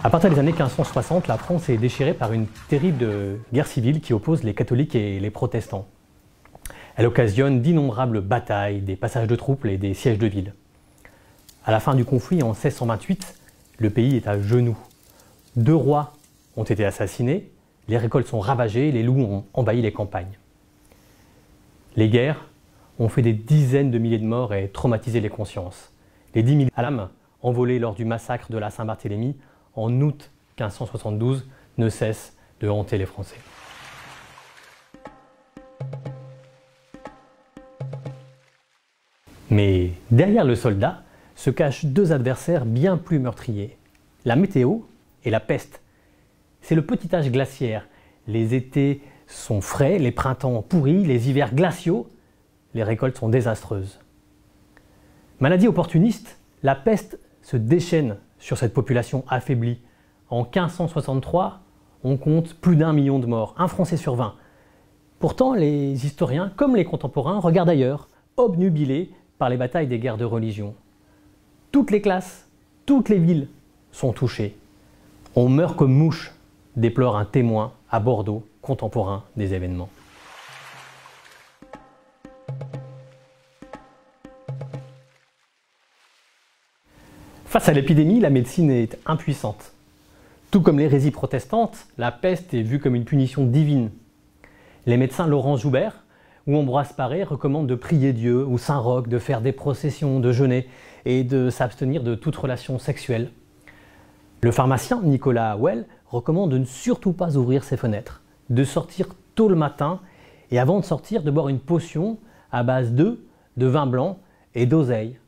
À partir des années 1560, la France est déchirée par une terrible guerre civile qui oppose les catholiques et les protestants. Elle occasionne d'innombrables batailles, des passages de troupes et des sièges de ville. À la fin du conflit, en 1628, le pays est à genoux. 2 rois ont été assassinés, les récoltes sont ravagées, les loups ont envahi les campagnes. Les guerres ont fait des dizaines de milliers de morts et traumatisé les consciences. Les 10 000 âmes envolées lors du massacre de la Saint-Barthélemy en août 1572 ne cessent de hanter les Français. Mais derrière le soldat se cachent 2 adversaires bien plus meurtriers, la météo et la peste. C'est le petit âge glaciaire. Les étés sont frais, les printemps pourris, les hivers glaciaux, les récoltes sont désastreuses. Maladie opportuniste, la peste se déchaîne sur cette population affaiblie. En 1563, on compte plus d'1 million de morts, 1 Français sur 20. Pourtant, les historiens, comme les contemporains, regardent ailleurs, obnubilés par les batailles des guerres de religion. Toutes les classes, toutes les villes sont touchées. On meurt comme mouche, déplore un témoin à Bordeaux, contemporain des événements. Face à l'épidémie, la médecine est impuissante. Tout comme l'hérésie protestante, la peste est vue comme une punition divine. Les médecins Laurent Joubert ou Ambroise Paré recommandent de prier Dieu ou Saint Roch, de faire des processions, de jeûner et de s'abstenir de toute relation sexuelle. Le pharmacien Nicolas Well recommande de ne surtout pas ouvrir ses fenêtres, de sortir tôt le matin et avant de sortir de boire une potion à base d'œufs, de vin blanc et d'oseille.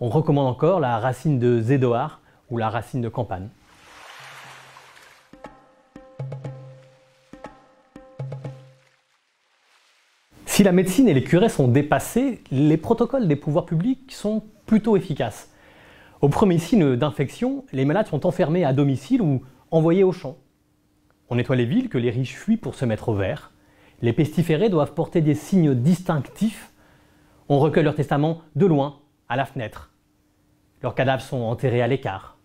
On recommande encore la racine de zédoar ou la racine de campane. Si la médecine et les curés sont dépassés, les protocoles des pouvoirs publics sont plutôt efficaces. Au premier signe d'infection, les malades sont enfermés à domicile ou envoyés au champ. On nettoie les villes que les riches fuient pour se mettre au vert. Les pestiférés doivent porter des signes distinctifs. On recueille leur testament de loin, à la fenêtre. Leurs cadavres sont enterrés à l'écart.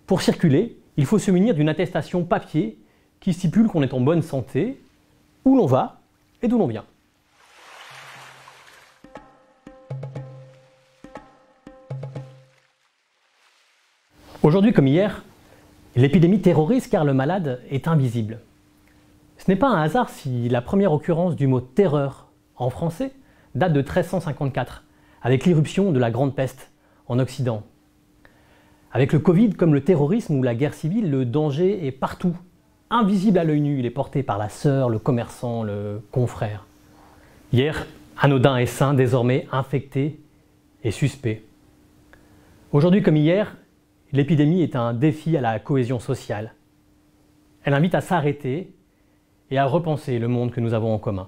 Pour circuler, il faut se munir d'une attestation papier qui stipule qu'on est en bonne santé, où l'on va et d'où l'on vient. Aujourd'hui comme hier, l'épidémie terrorise car le malade est invisible. Ce n'est pas un hasard si la première occurrence du mot « terreur » en français date de 1354, avec l'irruption de la Grande Peste en Occident. Avec le Covid, comme le terrorisme ou la guerre civile, le danger est partout. Invisible à l'œil nu, il est porté par la sœur, le commerçant, le confrère. Hier, anodin et sain, désormais infecté et suspect. Aujourd'hui comme hier, l'épidémie est un défi à la cohésion sociale. Elle invite à s'arrêter et à repenser le monde que nous avons en commun.